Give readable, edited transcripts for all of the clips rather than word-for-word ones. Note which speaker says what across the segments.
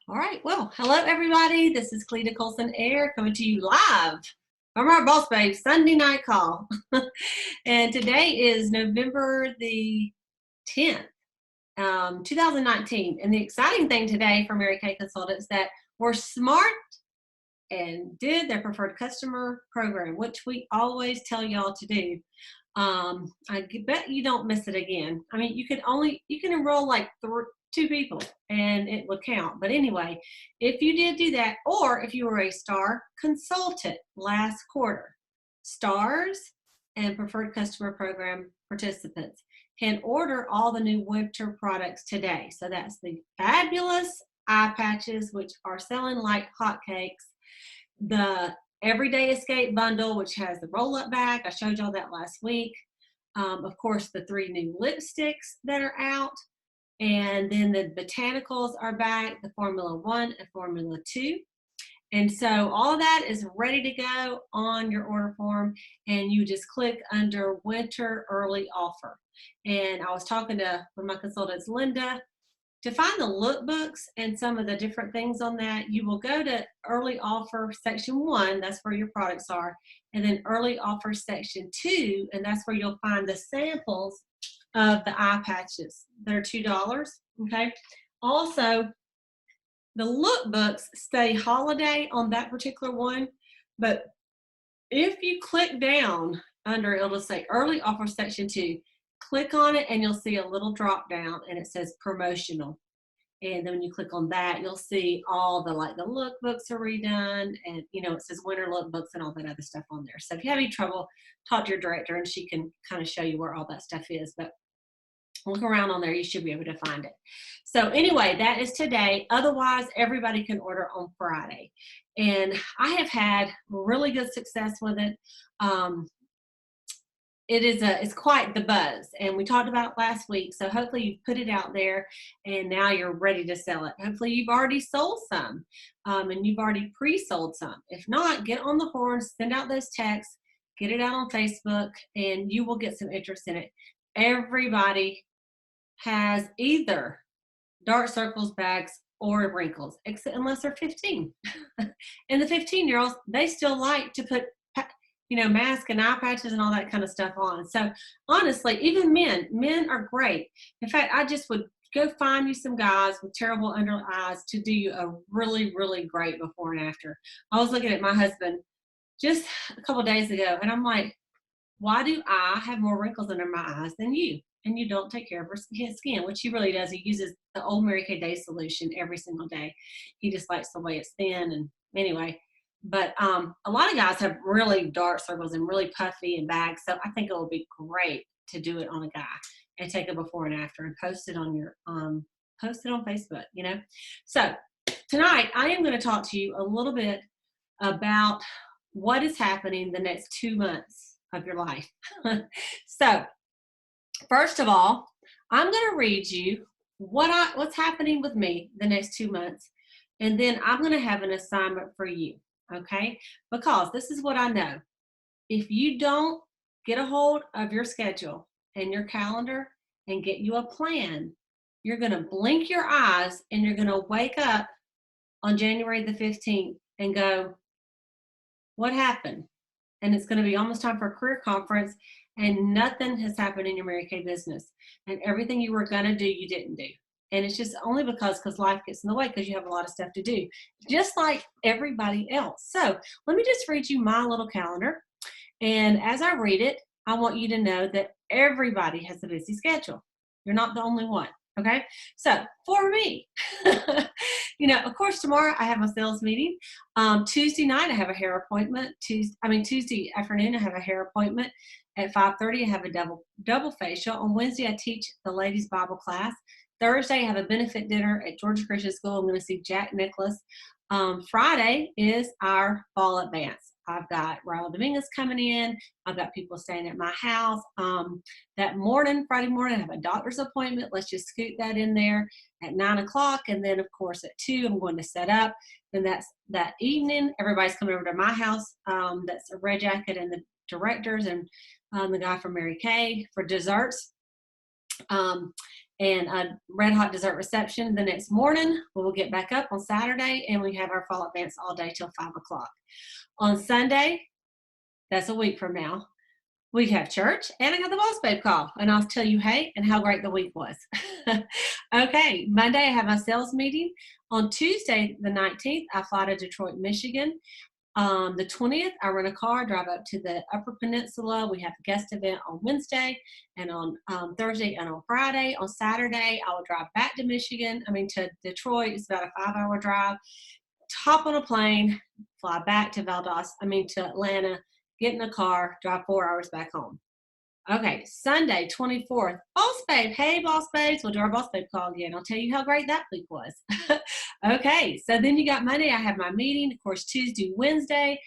Speaker 1: All right. Well, hello, everybody. This is Cleta Colson-Eyre coming to you live from our Boss Babe Sunday night call. And today is November the 10th, 2019. And the exciting thing today for Mary Kay Consultants that we're smart and did their preferred customer program, which we always tell y'all to do. I bet you don't miss it again. I mean, you can enroll like two people and it would count. But anyway, if you did do that, or if you were a star consultant last quarter, stars and preferred customer program participants can order all the new winter products today. So that's the fabulous eye patches, which are selling like hotcakes, the Everyday Escape bundle, which has the roll-up bag. I showed y'all that last week. Of course, the 3 new lipsticks that are out. And then the botanicals are back, the Formula 1 and Formula 2. And so all of that is ready to go on your order form, and you just click under Winter Early Offer. And I was talking to one of my consultants, Linda. To find the lookbooks and some of the different things on that, you will go to Early Offer Section 1, that's where your products are, and then Early Offer Section 2, and that's where you'll find the samples of the eye patches. They're $2, okay? Also, the lookbooks stay holiday on that particular one, but if you click down under, it'll say Early Offer Section 2, click on it and you'll see a little drop down and it says promotional. And then when you click on that, you'll see all the lookbooks are redone, and it says winter lookbooks and all that other stuff on there. So if you have any trouble, talk to your director and she can kind of show you where all that stuff is. But look around on there, you should be able to find it. So anyway, that is today. Otherwise, everybody can order on Friday. And I have had really good success with it. It's quite the buzz, and we talked about it last week. So hopefully you've put it out there and now you're ready to sell it. Hopefully you've already sold some, and you've already pre-sold some. If not, get on the horn, send out those texts, get it out on Facebook, and you will get some interest in it. Everybody has either dark circles, bags, or wrinkles, except unless they're 15. And the 15-year-olds, they still like to put mask and eye patches and all that kind of stuff on. So honestly, even men are great. In fact, I just would go find you some guys with terrible under eyes to do you a really, really great before and after. I was looking at my husband just a couple days ago, and I'm like, why do I have more wrinkles under my eyes than you? And you don't take care of his skin, which he really does. He uses the old Mary Kay Day solution every single day. He just likes the way it's thin. And anyway, but a lot of guys have really dark circles and really puffy and bags. So I think it will be great to do it on a guy and take a before and after and post it on your post it on Facebook. So tonight I am going to talk to you a little bit about what is happening the next 2 months of your life. So first of all, I'm going to read you what's happening with me the next 2 months, and then I'm going to have an assignment for you, okay? Because this is what I know. If you don't get a hold of your schedule and your calendar and get you a plan, you're going to blink your eyes and you're going to wake up on January the 15th and go, what happened? And it's going to be almost time for a career conference, and nothing has happened in your Mary Kay business. And everything you were going to do, you didn't do. And it's just only because life gets in the way, because you have a lot of stuff to do, just like everybody else. So let me just read you my little calendar. And as I read it, I want you to know that everybody has a busy schedule. You're not the only one. Okay. So for me, of course, tomorrow I have my sales meeting. Tuesday night, I have a hair appointment. Tuesday afternoon, I have a hair appointment at 5:30. I have a double facial. On Wednesday, I teach the ladies Bible class. Thursday, I have a benefit dinner at Georgia Christian School. I'm going to see Jack Nicholas. Friday is our fall advance. I've got Raul Dominguez coming in. I've got people staying at my house. That morning, Friday morning, I have a doctor's appointment. Let's just scoot that in there at 9 o'clock. And then, of course, at 2, I'm going to set up. Then that's that evening. Everybody's coming over to my house. That's a Red Jacket and the directors and the guy from Mary Kay for desserts. and a red hot dessert reception the next morning. We'll get back up on Saturday, and we have our fall advance all day till 5 o'clock. On Sunday, that's a week from now, we have church, and I got the Bossbabe Call, and I'll tell you, hey, and how great the week was. Okay, Monday I have my sales meeting. On Tuesday, the 19th, I fly to Detroit, Michigan. The 20th, I rent a car, drive up to the Upper Peninsula. We have a guest event on Wednesday and on Thursday and on Friday. On Saturday, I will drive back to to Detroit. It's about a 5-hour drive. Hop on a plane, fly back to to Atlanta, get in a car, drive 4 hours back home. Okay, Sunday, 24th, Boss Babe. Hey, Boss Babes. We'll do our Boss Babe Call again. I'll tell you how great that week was. Okay, so then you got Monday. I have my meeting. Of course, Tuesday, Wednesday.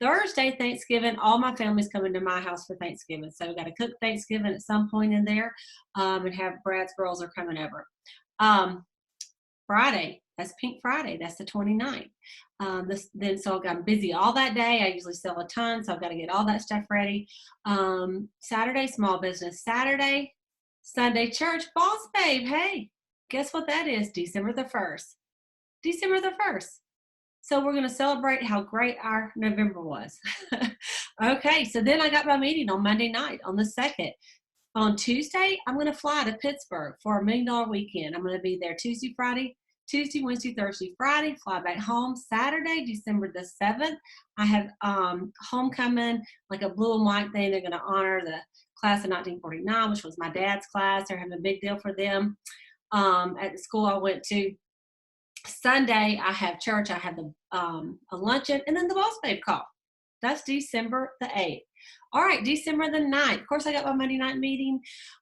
Speaker 1: Thursday, Thanksgiving. All my family's coming to my house for Thanksgiving. So we got to cook Thanksgiving at some point in there and have Brad's girls are coming over. Friday, that's Pink Friday. That's the 29th. So I'm busy all that day. I usually sell a ton, so I've got to get all that stuff ready. Saturday, small business Saturday. Sunday, church. Boss Babe, hey, guess what that is? December the 1st. December the 1st. So we're going to celebrate how great our November was. Okay, so then I got my meeting on Monday night on the 2nd. On Tuesday, I'm going to fly to Pittsburgh for $1 million weekend. I'm going to be there Tuesday, Wednesday, Thursday, Friday, fly back home. Saturday, December the 7th, I have homecoming, like a blue and white thing. They're going to honor the class of 1949, which was my dad's class. They're having a big deal for them at the school I went to. Sunday, I have church. I have a luncheon, and then the Boss Babe Call. That's December the 8th. All right, December the 9th. Of course, I got my Monday night meeting.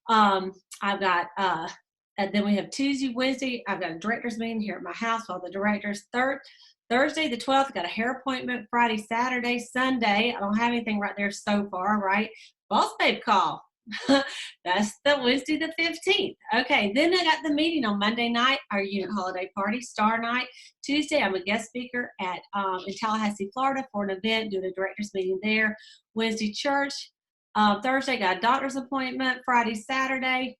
Speaker 1: I've got, and then we have Tuesday, Wednesday. I've got a director's meeting here at my house with all the directors. Thursday the 12th, I got a hair appointment. Friday, Saturday, Sunday. I don't have anything right there so far, right? Boss Babe Call. That's the Wednesday the 15th. Okay, then I got the meeting on Monday night, our unit holiday party, Star Night. Tuesday, I'm a guest speaker at in Tallahassee, Florida for an event, doing a director's meeting there. Wednesday, church. Thursday, got a doctor's appointment. Friday, Saturday.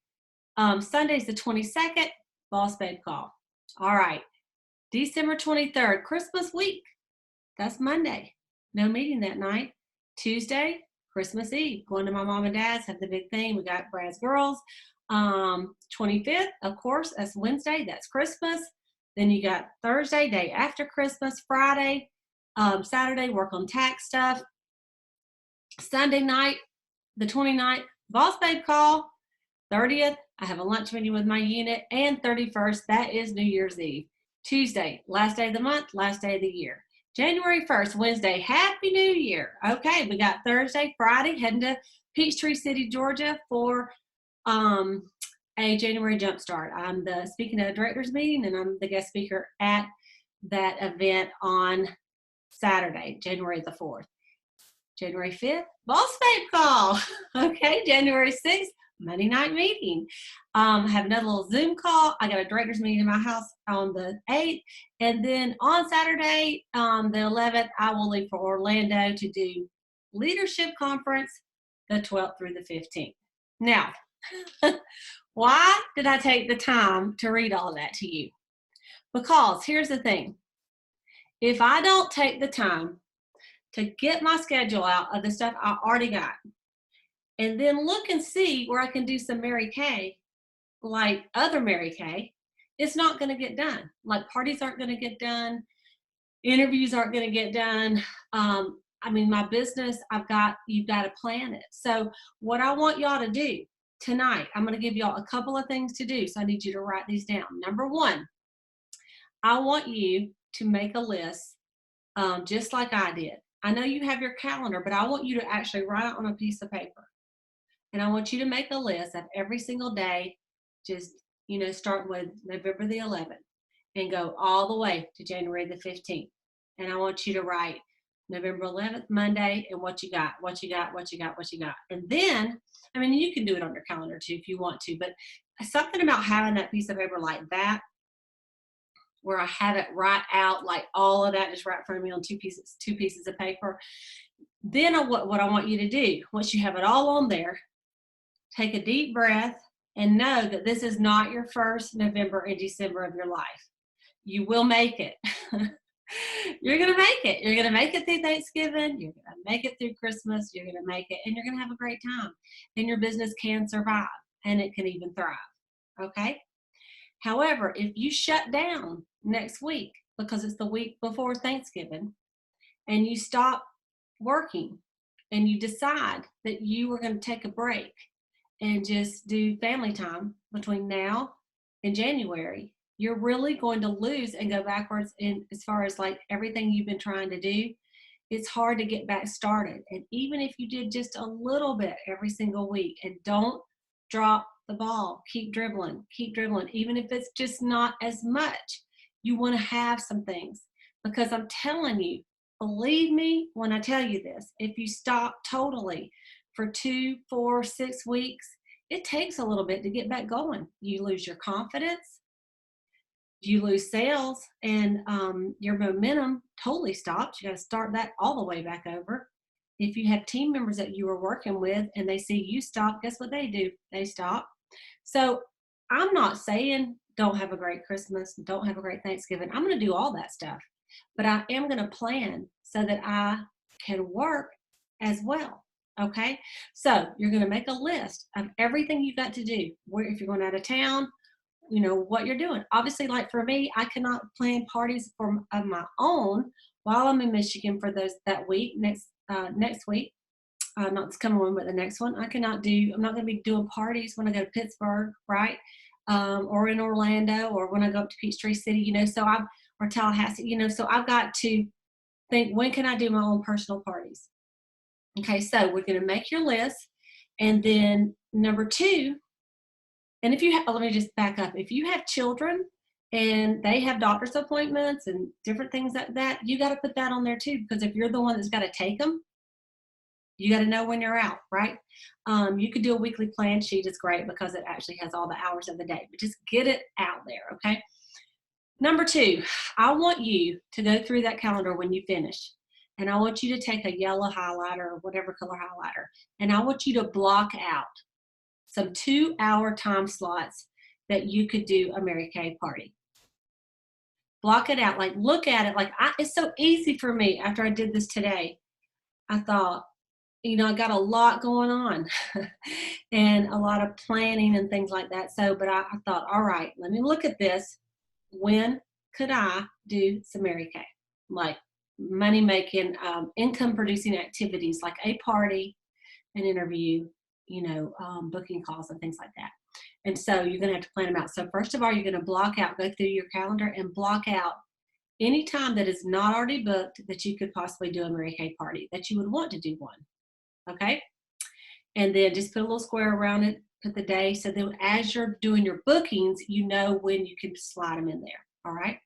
Speaker 1: Sunday's the 22nd, Boss Babe Call. All right, December 23rd, Christmas week. That's Monday. No meeting that night. Tuesday, Christmas Eve, going to my mom and dad's, have the big thing. We got Brad's girls. 25th, of course, that's Wednesday. That's Christmas. Then you got Thursday, day after Christmas. Friday, Saturday, work on tax stuff. Sunday night, the 29th, Boss Babe Call. 30th, I have a lunch meeting with my unit. And 31st, that is New Year's Eve. Tuesday, last day of the month, last day of the year. January 1st, Wednesday, Happy New Year. Okay, we got Thursday, Friday, heading to Peachtree City, Georgia for a January Jumpstart. I'm speaking at a director's meeting, and I'm the guest speaker at that event on Saturday, January the 4th. January 5th, Boss Babe Call. Okay, January 6th, Monday night meeting. Have another little Zoom call. I got a director's meeting in my house on the 8th. And then on Saturday, the 11th, I will leave for Orlando to do leadership conference the 12th through the 15th. Now, why did I take the time to read all that to you? Because here's the thing. If I don't take the time to get my schedule out of the stuff I already got, and then look and see where I can do some Mary Kay, like other Mary Kay, it's not going to get done. Like parties aren't going to get done. Interviews aren't going to get done. My business, you've got to plan it. So what I want y'all to do tonight, I'm going to give y'all a couple of things to do. So I need you to write these down. Number one, I want you to make a list just like I did. I know you have your calendar, but I want you to actually write it on a piece of paper. And I want you to make a list of every single day, just, start with November the 11th and go all the way to January the 15th. And I want you to write November 11th, Monday, and what you got. And then, you can do it on your calendar too if you want to, but something about having that piece of paper like that, where I have it right out, like all of that just right in front of me on two pieces of paper. Then what I want you to do, once you have it all on there, take a deep breath and know that this is not your first November and December of your life. You will make it. You're going to make it. You're going to make it through Thanksgiving. You're going to make it through Christmas. You're going to make it, and you're going to have a great time. And your business can survive, and it can even thrive. Okay? However, if you shut down next week because it's the week before Thanksgiving, and you stop working, and you decide that you are going to take a break and just do family time between now and January, you're really going to lose and go backwards in as far as like everything you've been trying to do. It's hard to get back started. And even if you did just a little bit every single week, and don't drop the ball, keep dribbling, even if it's just not as much. You want to have some things, because I'm telling you, believe me when I tell you this, if you stop totally for 2, 4, 6 weeks, it takes a little bit to get back going. You lose your confidence, you lose sales, and your momentum totally stops. You got to start that all the way back over. If you have team members that you are working with and they see you stop, guess what they do? They stop. So I'm not saying don't have a great Christmas, don't have a great Thanksgiving. I'm going to do all that stuff, but I am going to plan so that I can work as well. Okay. So you're going to make a list of everything you've got to do. Where, if you're going out of town, you know what you're doing. Obviously, like for me, I cannot plan parties of my own while I'm in Michigan for that week, next week. Not this coming one, but the next one. I'm not going to be doing parties when I go to Pittsburgh, right? Or in Orlando, or when I go up to Peachtree City, or Tallahassee, so I've got to think, when can I do my own personal parties? Okay, so we're going to make your list. And then number 2, and if you have, let me just back up. If you have children and they have doctor's appointments and different things like that, you got to put that on there too, because if you're the one that's got to take them, you got to know when you're out, right? You could do a weekly plan sheet. It's great because it actually has all the hours of the day, but just get it out there, okay? Number 2, I want you to go through that calendar when you finish, and I want you to take a yellow highlighter or whatever color highlighter, and I want you to block out some 2-hour time slots that you could do a Mary Kay party. Block it out. Like, look at it. Like, it's so easy for me after I did this today. I thought, I got a lot going on and a lot of planning and things like that. So, but I thought, all right, let me look at this. When could I do some Mary Kay? Like money making, income producing activities, like a party, an interview, booking calls and things like that. And so you're going to have to plan them out. So first of all, you're going to go through your calendar and block out any time that is not already booked that you could possibly do a Mary Kay party, that you would want to do one. Okay. And then just put a little square around it, put the day. So then as you're doing your bookings, you know when you can slide them in there. All right.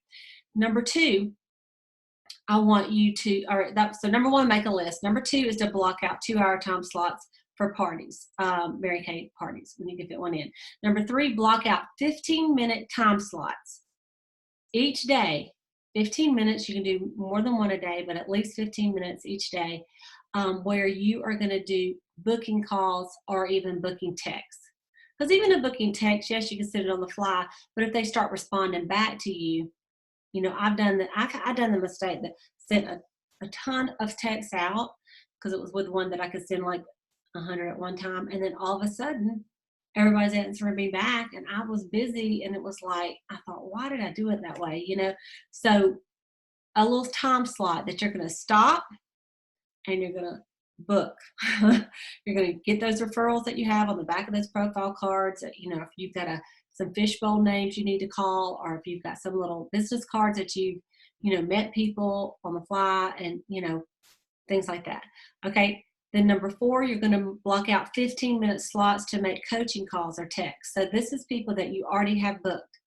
Speaker 1: Number 2, I want you to, all right, so number 1, make a list. Number 2 is to block out 2-hour time slots for parties, Mary Kay parties, when you can fit one in. Number 3, block out 15-minute time slots each day. 15 minutes, you can do more than one a day, but at least 15 minutes each day, where you are going to do booking calls or even booking texts. Because even a booking text, yes, you can send it on the fly, but if they start responding back to you, I've done that. I've done the mistake that sent a ton of texts out because it was with one that I could send like 100 at one time, and then all of a sudden everybody's answering me back and I was busy, and it was like, I thought, why did I do it that way? So a little time slot that you're going to stop and you're going to book. You're going to get those referrals that you have on the back of those profile cards. If you've got some fishbowl names you need to call, or if you've got some little business cards that you've met people on the fly, and things like that. Okay. Then number 4, you're going to block out 15-minute slots to make coaching calls or texts. So this is people that you already have booked.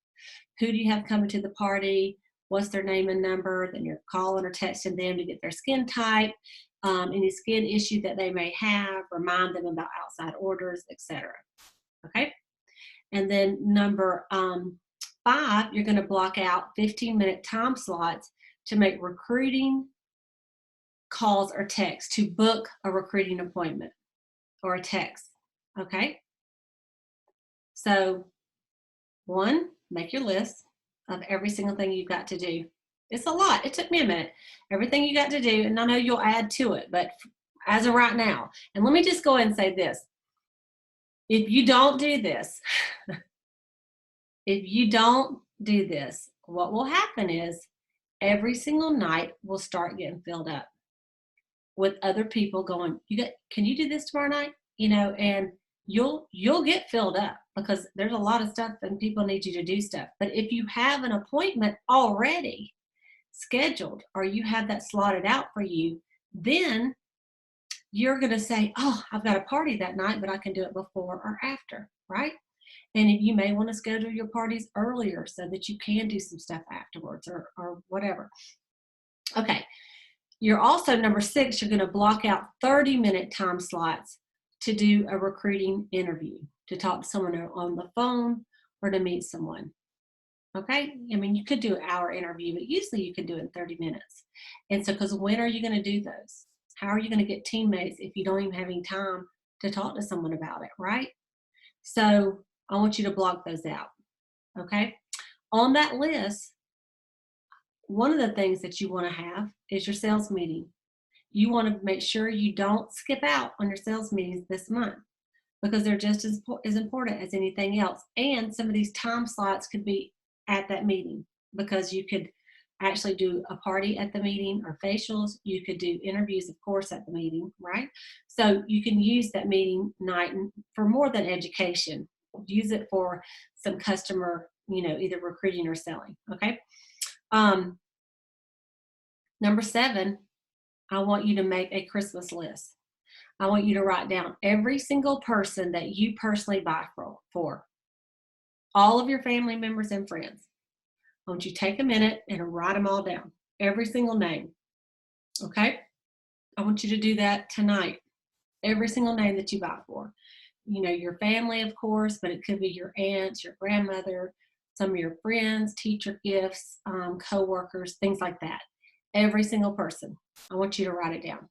Speaker 1: Who do you have coming to the party? What's their name and number? Then you're calling or texting them to get their skin type, any skin issue that they may have, remind them about outside orders, etc. Okay. And then number 5, you're going to block out 15-minute time slots to make recruiting calls or texts, to book a recruiting appointment or a text. Okay. So one, make your list of every single thing you've got to do. It's a lot. It took me a minute. Everything you got to do, and I know you'll add to it, but as of right now, and let me just go ahead and say this. If you don't do this, if you don't do this, what will happen is every single night will start getting filled up with other people going, can you do this tomorrow night? And you'll get filled up because there's a lot of stuff and people need you to do stuff. But if you have an appointment already scheduled or you have that slotted out for you, then you're going to say, oh, I've got a party that night, but I can do it before or after, right? And you may want to schedule your parties earlier so that you can do some stuff afterwards or whatever. Okay. You're also, number 6, you're going to block out 30-minute time slots to do a recruiting interview, to talk to someone on the phone or to meet someone. Okay? I mean, you could do an hour interview, but usually you can do it in 30 minutes. And so, because when are you going to do those? How are you going to get teammates if you don't even have any time to talk to someone about it, right? So I want you to block those out. Okay? On that list, one of the things that you want to have is your sales meeting. You want to make sure you don't skip out on your sales meetings this month because they're just as important as anything else. And some of these time slots could be at that meeting because you could actually do a party at the meeting or facials. You could do interviews, of course, at the meeting, right? So you can use that meeting night for more than education. Use it for some customer, either recruiting or selling, okay? Number 7, I want you to make a Christmas list. I want you to write down every single person that you personally buy for. All of your family members and friends. I want you to take a minute and write them all down. Every single name. Okay? I want you to do that tonight. Every single name that you buy for. Your family, of course, but it could be your aunts, your grandmother, some of your friends, teacher gifts, co-workers, things like that. Every single person. I want you to write it down.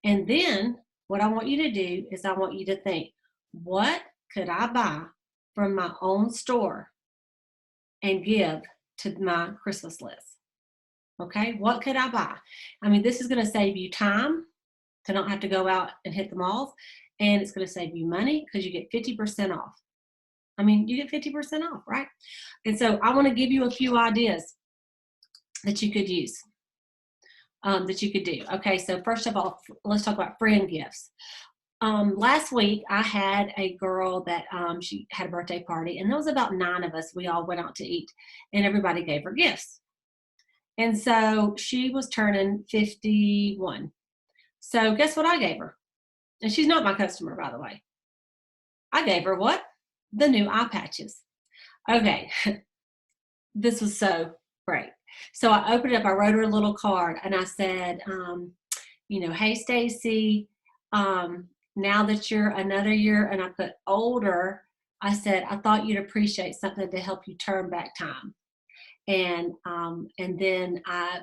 Speaker 1: And then what I want you to do is I want you to think, what could I buy from my own store and give to my Christmas list? Okay, what could I buy? I mean, this is going to save you time to not have to go out and hit the malls, and it's going to save you money because you get 50% off. I mean, you get 50% off, right? And so I want to give you a few ideas that you could use. That you could do. Okay, so first of all, let's talk about friend gifts. Last week, I had a girl that she had a birthday party, and there was about 9 of us. We all went out to eat, and everybody gave her gifts. And so she was turning 51. So guess what I gave her? And she's not my customer, by the way. I gave her what? The new eye patches. Okay, this was so great. So I opened it up, I wrote her a little card, and I said, hey, Stacy, now that you're another year, and I put older, I said, I thought you'd appreciate something to help you turn back time. And then I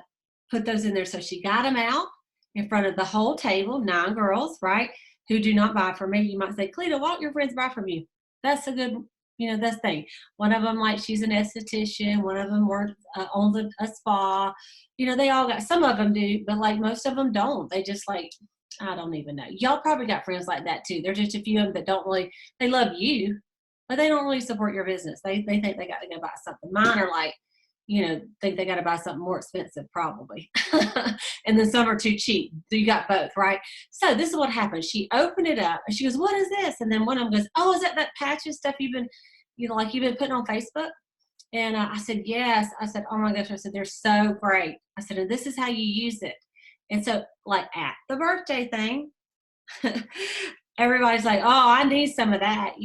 Speaker 1: put those in there. So she got them out in front of the whole table, 9 girls, right, who do not buy from me. You might say, Cleta, why don't your friends buy from you? That's a good that's the thing. One of them, like, she's an esthetician. One of them owns a spa. They all got, some of them do, but like most of them don't. They just like, I don't even know. Y'all probably got friends like that too. There's just a few of them that don't really, they love you, but they don't really support your business. They think they got to go buy something. Mine are like, think they got to buy something more expensive probably. And then some are too cheap. So you got both, right? So this is what happened. She opened it up and she goes, what is this? And then one of them goes, oh, is that patches stuff you've been, like you've been putting on Facebook? And I said, yes. I said, oh my gosh. I said, they're so great. I said, and this is how you use it. And so like at the birthday thing, everybody's like, oh, I need some of that,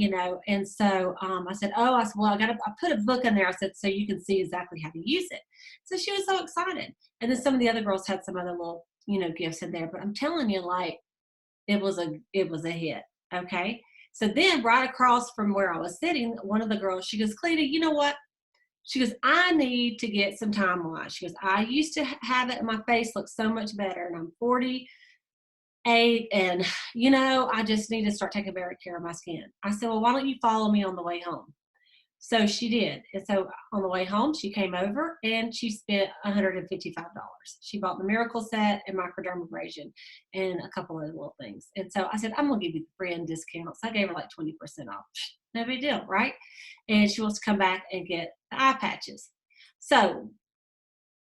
Speaker 1: And so I said, well, I put a book in there. I said, so you can see exactly how to use it. So she was so excited. And then some of the other girls had some other little, gifts in there. But I'm telling you, like, it was a hit. Okay. So then right across from where I was sitting, one of the girls, she goes, Cleta, you know what? She goes, I need to get some time wash. She goes, I used to have it, and my face looks so much better, and I'm 40. And I just need to start taking better care of my skin. I said, well, why don't you follow me on the way home? So she did. And so on the way home, she came over and she spent $155. She bought the Miracle Set and microdermabrasion and a couple of little things. And so I said, I'm going to give you the friend discounts. I gave her like 20% off. No big deal, right? And she wants to come back and get the eye patches. So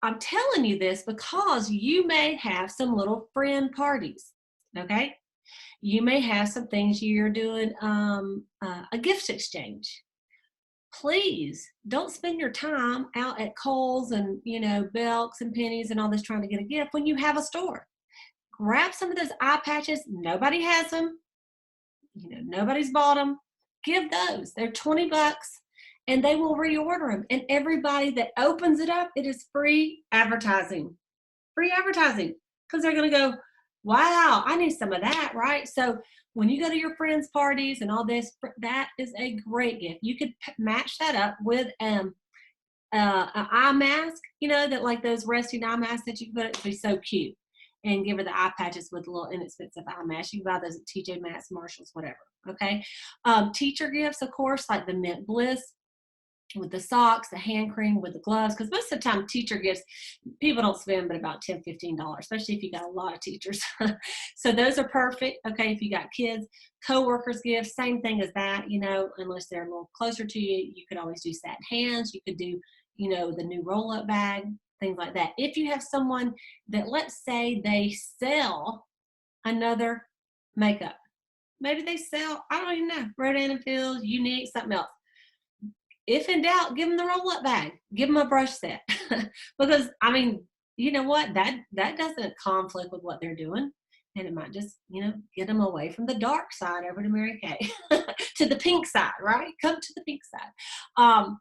Speaker 1: I'm telling you this because you may have some little friend parties, okay? You may have some things you're doing, a gift exchange. Please don't spend your time out at Kohl's and, Belks and Pennies and all this trying to get a gift when you have a store. Grab some of those eye patches. Nobody has them. Nobody's bought them. Give those. They're $20 and they will reorder them. And everybody that opens it up, it is free advertising. Free advertising. Because they're going to go, wow, I need some of that, right? So when you go to your friends' parties and all this, that is a great gift. You could match that up with an eye mask, that like those resting eye masks that you put, it'd be so cute. And give her the eye patches with a little inexpensive eye mask. You can buy those at TJ Maxx, Marshalls, whatever. Okay. Teacher gifts, of course, like the Mint Bliss with the socks, the hand cream, with the gloves, because most of the time teacher gifts, people don't spend but about $10, $15, especially if you got a lot of teachers. So those are perfect. Okay, if you got kids, co-workers gifts, same thing as that, unless they're a little closer to you, you could always do satin hands. You could do, the new roll-up bag, things like that. If you have someone that, let's say they sell another makeup, maybe they sell, I don't even know, Rodan and Fields, Unique, something else. If in doubt, give them the roll-up bag. Give them a brush set. Because, you know what? That doesn't conflict with what they're doing. And it might just, get them away from the dark side over to Mary Kay. To the pink side, right? Come to the pink side.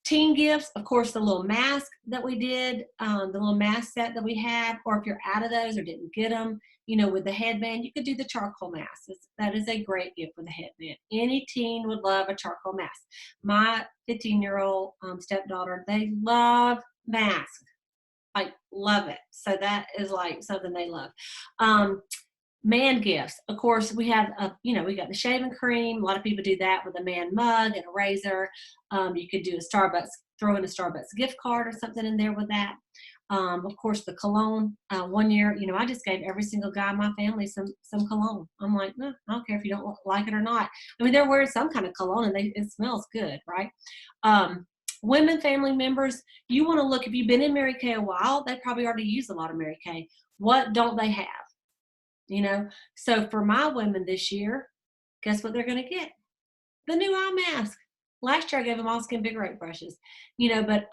Speaker 1: Teen gifts, of course, the little mask that we did, the little mask set that we had, or if you're out of those or didn't get them, with the headband, you could do the charcoal mask. That is a great gift with a headband. Any teen would love a charcoal mask. My 15-year-old stepdaughter, they love masks. Like, love it. So that is like something they love. Man gifts, of course, we have, we got the shaving cream. A lot of people do that with a man mug and a razor. You could do a Starbucks, throw in a Starbucks gift card or something in there with that. Of course, the cologne. One year, I just gave every single guy in my family some cologne. I'm like, no, I don't care if you don't like it or not. They're wearing some kind of cologne and it smells good, right? Women, family members, you want to look, if you've been in Mary Kay a while, they probably already use a lot of Mary Kay. What don't they have? So for my women this year, guess what they're going to get? The new eye mask. Last year I gave them all Skin Vigorate brushes, but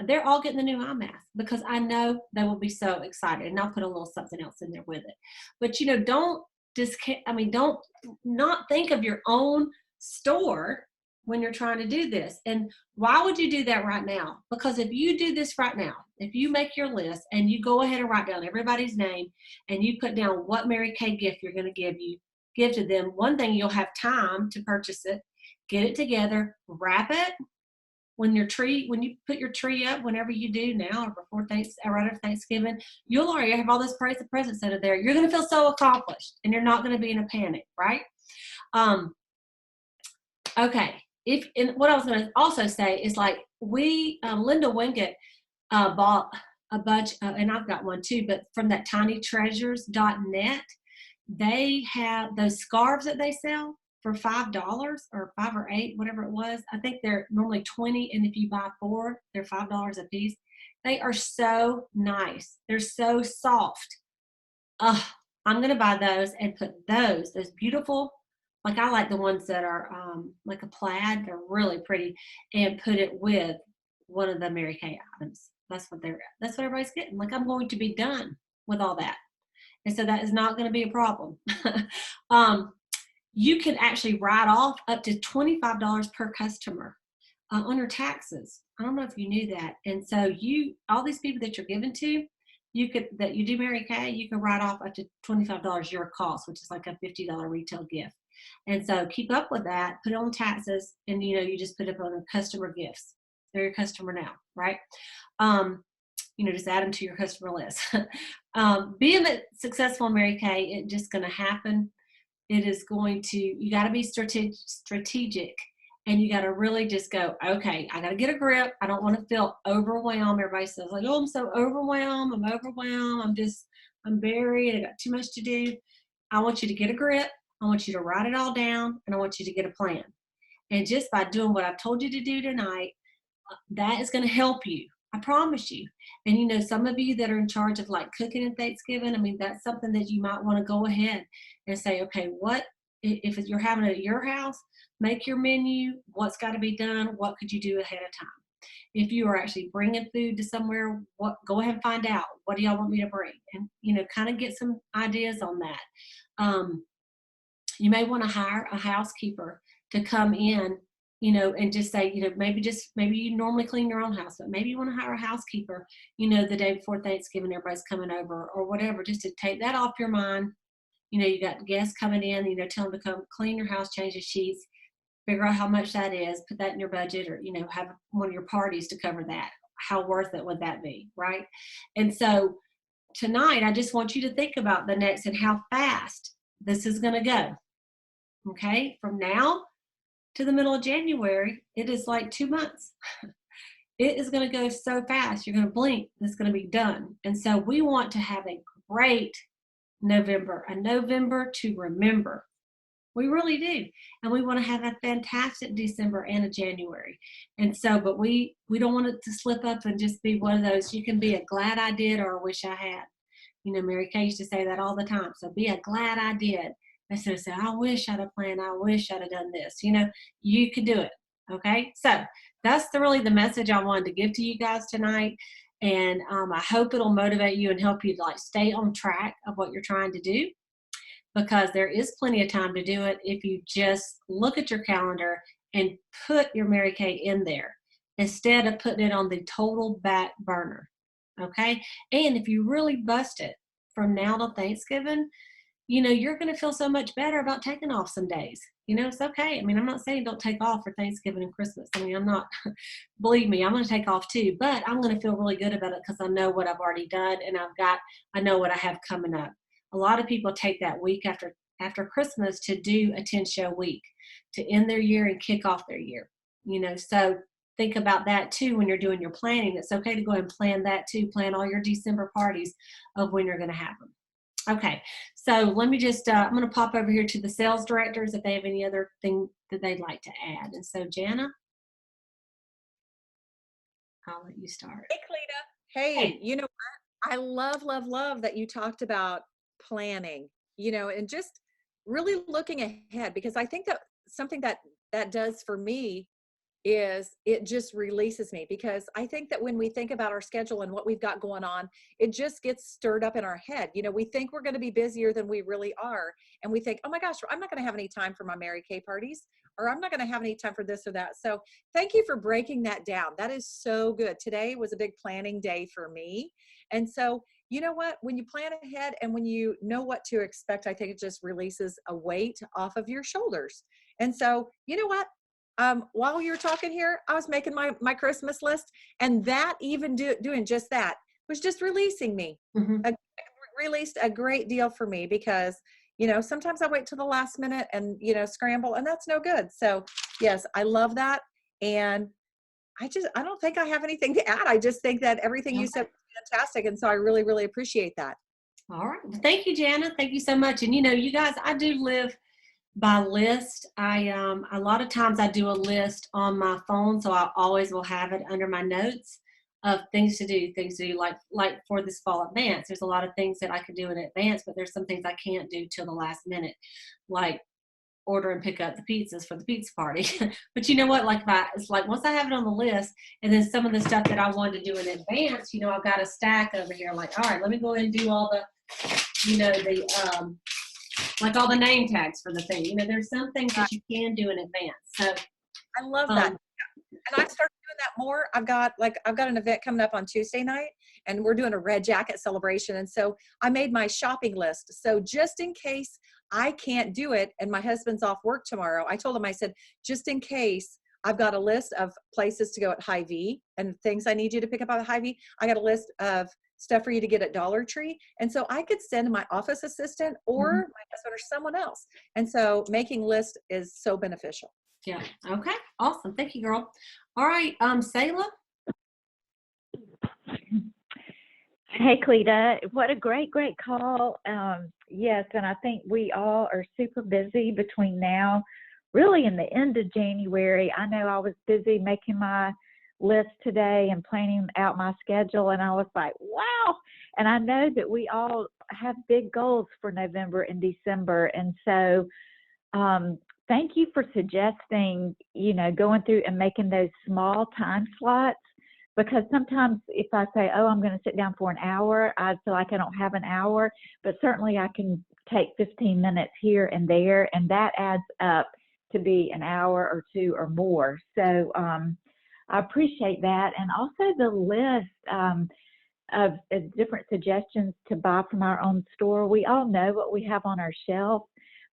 Speaker 1: they're all getting the new eye mask because I know they will be so excited, and I'll put a little something else in there with it. But don't don't not think of your own store when you're trying to do this. And why would you do that right now? Because if you do this right now, if you make your list and you go ahead and write down everybody's name and you put down what Mary Kay gift you're going to give to them, one thing, you'll have time to purchase it, get it together, wrap it. When you put your tree up, whenever you do now or right after Thanksgiving, you'll already have all those presents out of there. You're going to feel so accomplished and you're not going to be in a panic, right? Okay. And what I was going to also say is, like, Linda Wingate bought a bunch, and I've got one too, but from that tinytreasures.net, they have those scarves that they sell for $5 or $5 or $8, whatever it was. I think they're normally $20, and if you buy 4, they're $5 a piece. They are so nice. They're so soft. I'm going to buy those and put those beautiful, like I like the ones that are like a plaid. They're really pretty, and put it with one of the Mary Kay items. That's what everybody's getting. Like, I'm going to be done with all that. And so that is not going to be a problem. You can actually write off up to $25 per customer on your taxes. I don't know if you knew that. And so all these people that you're giving to, that you do Mary Kay, you can write off up to $25 your cost, which is like a $50 retail gift. And so keep up with that, put it on taxes, and you just put it on customer gifts. They're your customer now, right? Just add them to your customer list. Being successful in Mary Kay, it's just going to happen. It is going to, you got to be strategic, and you got to really just go, okay, I got to get a grip. I don't want to feel overwhelmed. Everybody says like, oh, I'm so overwhelmed. I'm buried. I got too much to do. I want you to get a grip. I want you to write it all down, and I want you to get a plan. And just by doing what I've told you to do tonight, that is going to help you. I promise you. And you know, some of you that are in charge of like cooking and Thanksgiving, I mean, that's something that you might want to go ahead and say, okay, what if you're having it at your house, make your menu, what's got to be done, what could you do ahead of time? If you are actually bringing food to somewhere, what, go ahead and find out, what do y'all want me to bring? And, you know, kind of get some ideas on that. You may want to hire a housekeeper to come in, you know, and just say, you know, maybe you normally clean your own house, but maybe you want to hire a housekeeper, you know, the day before Thanksgiving, everybody's coming over or whatever, just to take that off your mind. You know, you got guests coming in, you know, tell them to come clean your house, change the sheets, figure out how much that is, put that in your budget, or, you know, have one of your parties to cover that. How worth it would that be, right? And so tonight, I just want you to think about the next and how fast this is going to go. Okay, from now to the middle of January, it is like 2 months. It is going to go so fast. You're going to blink, it's going to be done. And so we want to have a great November, a November to remember. We really do. And we want to have a fantastic December and a January. And so, but we don't want it to slip up and just be one of those, you can be a glad I did or a wish I had. You know, Mary Kay used to say that all the time. So be a glad I did. Instead of saying, I wish I'd have planned, I wish I'd have done this. You know, you could do it. Okay. So that's really the message I wanted to give to you guys tonight. And I hope it'll motivate you and help you to like stay on track of what you're trying to do, because there is plenty of time to do it if you just look at your calendar and put your Mary Kay in there instead of putting it on the total back burner. Okay. And if you really bust it from now to Thanksgiving, you know, you're going to feel so much better about taking off some days. You know, it's okay. I mean, I'm not saying don't take off for Thanksgiving and Christmas. I mean, I'm not, believe me, I'm going to take off too, but I'm going to feel really good about it because I know what I've already done, and I know what I have coming up. A lot of people take that week after Christmas to do a 10-show week to end their year and kick off their year. You know, so think about that too when you're doing your planning. It's okay to go ahead and plan that too. Plan all your December parties of when you're going to have them. Okay, so let me just, I'm going to pop over here to the sales directors if they have any other thing that they'd like to add. And so, Jana, I'll let you start.
Speaker 2: Hey, Cleta. Hey, you know what? I love that you talked about planning, you know, and just really looking ahead, because I think that something that does for me is it just releases me, because I think that when we think about our schedule and what we've got going on, it just gets stirred up in our head. You know, we think we're going to be busier than we really are. And we think, oh my gosh, I'm not going to have any time for my Mary Kay parties, or I'm not going to have any time for this or that. So thank you for breaking that down. That is so good. Today was a big planning day for me. And so, you know what, when you plan ahead and when you know what to expect, I think it just releases a weight off of your shoulders. And so, you know what? While you're talking here, I was making my Christmas list, and that even doing just that was just releasing me.
Speaker 1: Mm-hmm.
Speaker 2: Released a great deal for me, because, you know, sometimes I wait till the last minute and, you know, scramble, and that's no good. So yes, I love that. And I don't think I have anything to add. I just think that everything you said was fantastic. And so I really, really appreciate that.
Speaker 1: All right. Well, thank you, Jana. Thank you so much. And, you know, you guys, I do live by list. A lot of times I do a list on my phone, so I always will have it under my notes of things to do like for this fall advance. There's a lot of things that I could do in advance, but there's some things I can't do till the last minute, like order and pick up the pizzas for the pizza party. But you know what, it's like once I have it on the list, and then some of the stuff that I wanted to do in advance, you know, I've got a stack over here, like, all right, let me go ahead and do all the, you know, like all the name tags for the thing. You know, there's some things that you can do in advance. So
Speaker 2: I love that. And I started doing that more. I've got an event coming up on Tuesday night, and we're doing a red jacket celebration. And so I made my shopping list. So just in case I can't do it and my husband's off work tomorrow, I told him, I said, just in case, I've got a list of places to go at Hy-Vee and things I need you to pick up at Hy-Vee. I got a list of stuff for you to get at Dollar Tree. And so I could send my office assistant or my husband or someone else. And so making lists is so beneficial.
Speaker 1: Yeah. Okay. Awesome. Thank you, girl. All right. Sayla.
Speaker 3: Hey, Cleta, what a great call. Yes, and I think we all are super busy between now, really in the end of January. I know I was busy making my list today and planning out my schedule, and I was like, wow. And I know that we all have big goals for November and December. And so thank you for suggesting, going through and making those small time slots. Because sometimes if I say, oh, I'm going to sit down for an hour, I feel like I don't have an hour, but certainly I can take 15 minutes here and there, and that adds up to be an hour or two or more. So I appreciate that. And also the list of different suggestions to buy from our own store. We all know what we have on our shelf,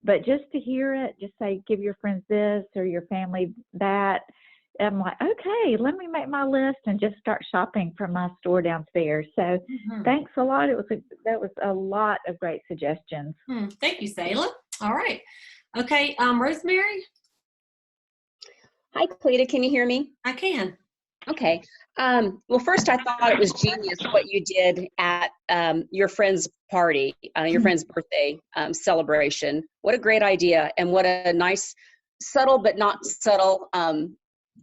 Speaker 3: but just to hear it, just say, give your friends this or your family that. I'm like, okay, let me make my list and just start shopping from my store downstairs. So thanks a lot. That was a lot of great suggestions.
Speaker 1: Thank you, Sayla. All right. Okay. Rosemary.
Speaker 4: Hi, Cleta. Can you hear me?
Speaker 1: I can.
Speaker 4: Okay. Well, first, I thought it was genius what you did at your friend's party, your friend's birthday celebration. What a great idea, and what a nice, subtle but not subtle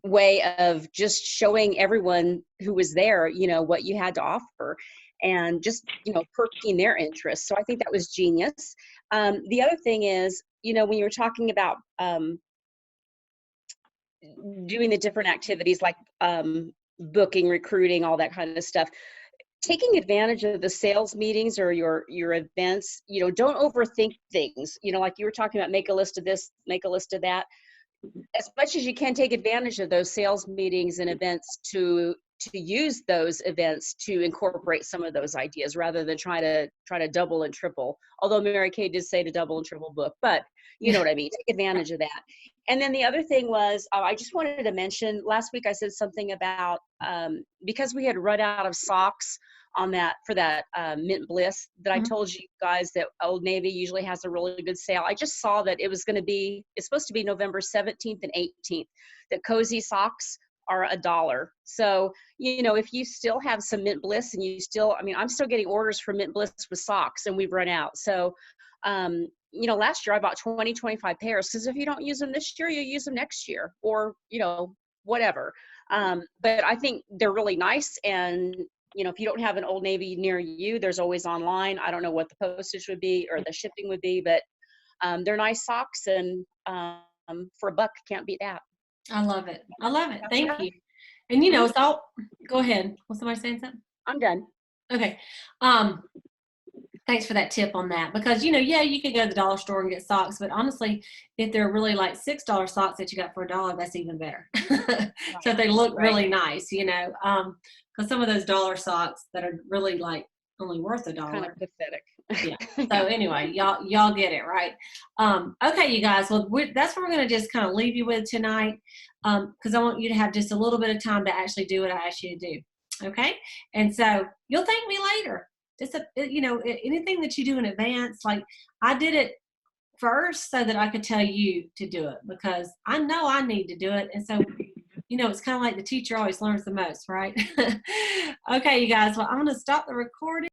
Speaker 4: way of just showing everyone who was there, what you had to offer, and just, perking their interest. So I think that was genius. The other thing is, when you were talking about doing the different activities like booking, recruiting, all that kind of stuff, taking advantage of the sales meetings or your events, don't overthink things. Like you were talking about, make a list of this, make a list of that. As much as you can, take advantage of those sales meetings and events to use those events to incorporate some of those ideas, rather than try to double and triple. Although Mary Kay did say to double and triple book, but you know what I mean. Take advantage of that. And then the other thing was, I just wanted to mention, last week I said something about because we had run out of socks for that Mint Bliss that I told you guys that Old Navy usually has a really good sale. I just saw that it's supposed to be November 17th and 18th, that cozy socks are $1. So, if you still have some Mint Bliss and I'm still getting orders for Mint Bliss with socks, and we've run out. So, last year I bought 25 pairs, because if you don't use them this year, you use them next year, or, whatever. But I think they're really nice. And, if you don't have an Old Navy near you, there's always online. I don't know what the postage would be or the shipping would be, but they're nice socks, and for $1, can't beat that.
Speaker 1: I love it. Thank you. And it's all, go ahead. Was somebody saying something?
Speaker 4: I'm done.
Speaker 1: Okay. Thanks for that tip on that, because you could go to the dollar store and get socks, but honestly, if they're really like $6 socks that you got for $1, that's even better. So if they look really nice, because some of those dollar socks that are really like only worth $1.
Speaker 4: Kind of pathetic.
Speaker 1: Yeah. So anyway, y'all get it, right? Okay, you guys. Well, that's what we're going to just kind of leave you with tonight, because I want you to have just a little bit of time to actually do what I asked you to do. Okay, and so you'll thank me later. Just anything that you do in advance, like I did it first so that I could tell you to do it, because I know I need to do it. And so, it's kind of like the teacher always learns the most, right? Okay, you guys. Well, I'm going to stop the recording.